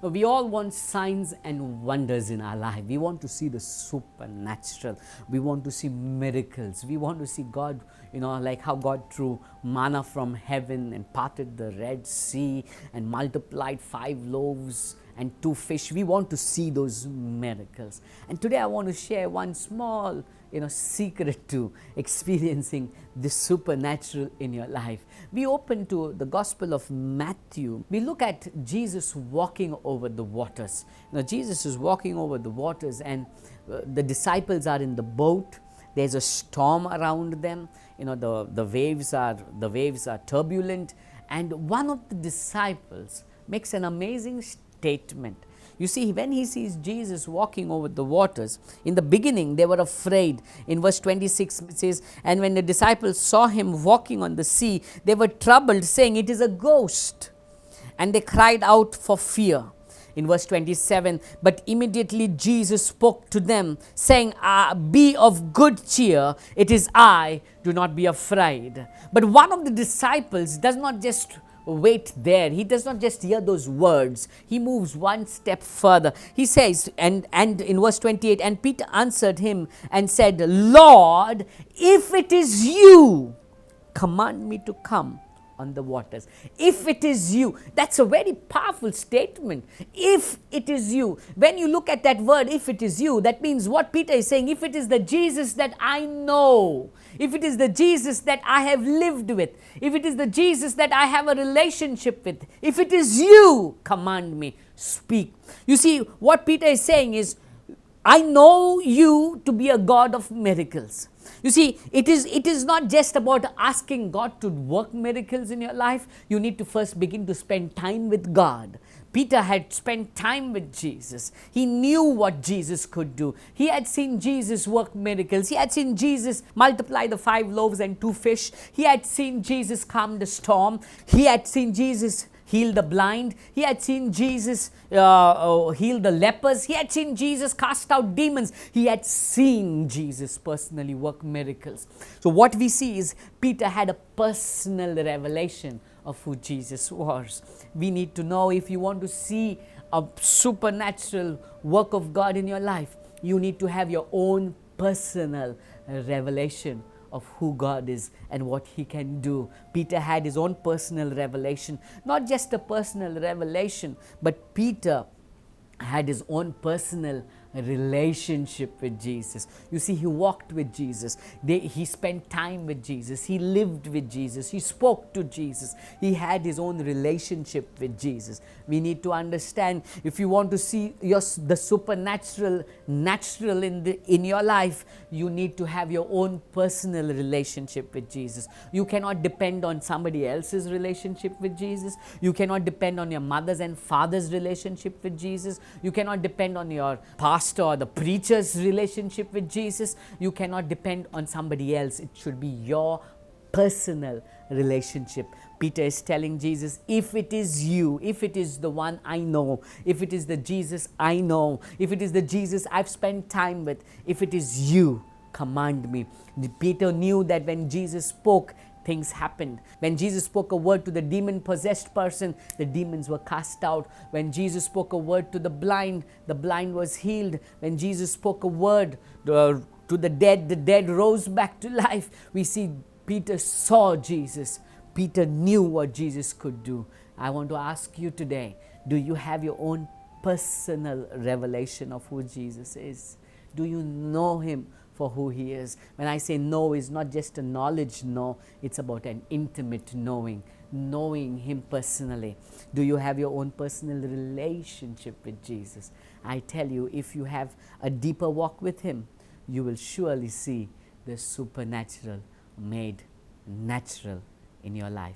We all want signs and wonders in our life. We want to see the supernatural. We want to see miracles. We want to see God, like how God threw manna from heaven and parted the Red Sea and multiplied 5 loaves and 2 fish. We want to see those miracles. And today I want to share one small secret to experiencing the supernatural in your life. We open to the Gospel of Matthew. We look at Jesus walking over the waters. Jesus is walking over the waters, and the disciples are in the boat. There's a storm around them. The waves are turbulent, and one of the disciples makes an amazing statement. You see, when he sees Jesus walking over the waters, in the beginning they were afraid. In verse 26 it says, and when the disciples saw him walking on the sea, they were troubled, saying, it is a ghost. And they cried out for fear. In verse 27, but immediately Jesus spoke to them, saying, be of good cheer, it is I, do not be afraid. But one of the disciples does not just wait there. He does not just hear those words. He moves one step further. He says, and in verse 28, and Peter answered him and said, Lord, if it is you, command me to come on the waters. If it is you. That's a very powerful statement. If it is you. When you look at that word, if it is you, that means what Peter is saying, if it is the Jesus that I know, if it is the Jesus that I have lived with, if it is the Jesus that I have a relationship with, if it is you, command me, speak. You see, what Peter is saying is, I know you to be a God of miracles. You see, it is not just about asking God to work miracles in your life. You need to first begin to spend time with God. Peter had spent time with Jesus. He knew what Jesus could do. He had seen Jesus work miracles. He had seen Jesus multiply the 5 loaves and 2 fish. He had seen Jesus calm the storm. He had seen Jesus heal the blind. He had seen Jesus heal the lepers. He had seen Jesus cast out demons. He had seen Jesus personally work miracles. So what we see is Peter had a personal revelation of who Jesus was. We need to know, if you want to see a supernatural work of God in your life, you need to have your own personal revelation of who God is and what He can do. Peter had his own personal revelation. Not just a personal revelation, but Peter had his own personal relationship with Jesus. You see, he walked with Jesus. He spent time with Jesus. He lived with Jesus. He spoke to Jesus. He had his own relationship with Jesus. We need to understand, if you want to see the supernatural natural in your life, you need to have your own personal relationship with Jesus. You cannot depend on somebody else's relationship with Jesus. You cannot depend on your mother's and father's relationship with Jesus. You cannot depend on your pastor or the preacher's relationship with Jesus. You cannot depend on somebody else. It should be your personal relationship. Peter is telling Jesus, if it is you, if it is the one I know, if it is the Jesus I know, if it is the Jesus I've spent time with, if it is you, command me. Peter knew that when Jesus spoke, things happened. When Jesus spoke a word to the demon-possessed person, the demons were cast out. When Jesus spoke a word to the blind was healed. When Jesus spoke a word to the dead rose back to life. We see Peter saw Jesus. Peter knew what Jesus could do. I want to ask you today, do you have your own personal revelation of who Jesus is? Do you know Him for who He is? When I say know, it's not just a knowledge know, it's about an intimate knowing Him personally. Do you have your own personal relationship with Jesus? I tell you, if you have a deeper walk with Him, you will surely see the supernatural made natural in your life.